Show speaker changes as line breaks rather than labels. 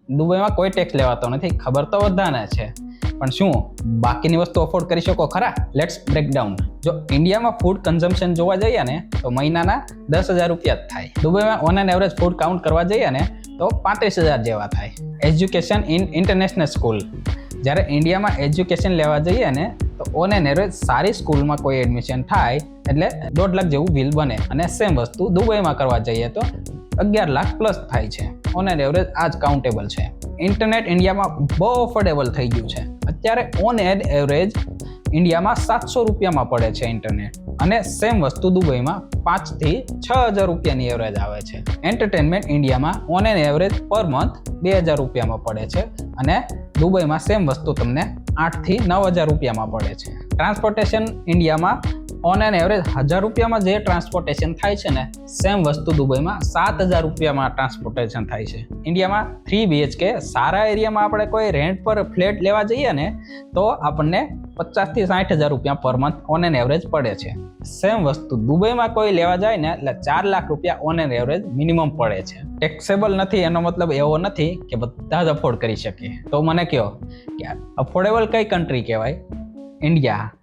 દુબઈમાં કોઈ ટેક્સ લેવાતો નથી, ખબર તો બધાને છે, પણ શું બાકીની વસ્તુ અફોર્ડ કરી શકો ખરા? Let's break down. જો ઇન્ડિયામાં ફૂડ કન્ઝમ્પશન જોવા જઈએ ને તો મહિનાના 10,000 રૂપિયા જ થાય. દુબઈમાં on an average food count કરવા જઈએ ને તો 35,000 જેવા થાય. એજ્યુકેશન ઇન ઇન્ટરનેશનલ સ્કૂલ, જ્યારે ઇન્ડિયામાં એજ્યુકેશન લેવા જઈએ ને તો ઓન એન એવરેજ સારી સ્કૂલમાં કોઈ એડમિશન થાય એટલે 1.5 લાખ જેવું બિલ બને, અને સેમ વસ્તુ દુબઈમાં કરવા જઈએ તો 11 લાખ પ્લસ થાય છે. ઓન એન એવરેજ આ જ કાઉન્ટેબલ છે. ઇન્ટરનેટ ઇન્ડિયામાં બહુ અફોર્ડેબલ થઈ ગયું છે. અત્યારે ઓન એન એવરેજ ઇન્ડિયામાં 700 રૂપિયામાં પડે છે ઇન્ટરનેટ, અને સેમ વસ્તુ દુબઈમાં 5 થી 6,000 રૂપિયાની એવરેજ આવે છે. એન્ટરટેનમેન્ટ ઇન્ડિયામાં on an average per month 2,000 રૂપિયામાં પડે છે, અને દુબઈમાં સેમ વસ્તુ તમને 8 થી 9,000 રૂપિયામાં પડે છે. ટ્રાન્સપોર્ટેશન ઇન્ડિયામાં ઓન એન એવરેજ 1,000 રૂપિયામાં જે ટ્રાન્સપોર્ટેશન થાય છે ને, સેમ વસ્તુ દુબઈમાં 7,000 રૂપિયામાં ટ્રાન્સપોર્ટેશન થાય છે. ઇન્ડિયામાં 3 BHK સારા એરિયામાં આપણે કોઈ રેન્ટ પર ફ્લેટ લેવા જઈએ ને તો આપણને 50,000 થી 60,000 રૂપિયા per month on an average પડે છે. સેમ વસ્તુ દુબઈમાં કોઈ લેવા જાય ને એટલે 4 લાખ રૂપિયા ઓન એન એવરેજ મિનિમમ પડે છે. ટેક્સેબલ નથી એનો મતલબ એવો નથી કે બધા જ અફોર્ડ કરી શકે. તો મને કહો કે અફોર્ડેબલ કઈ કન્ટ્રી કહેવાય? ઇન્ડિયા.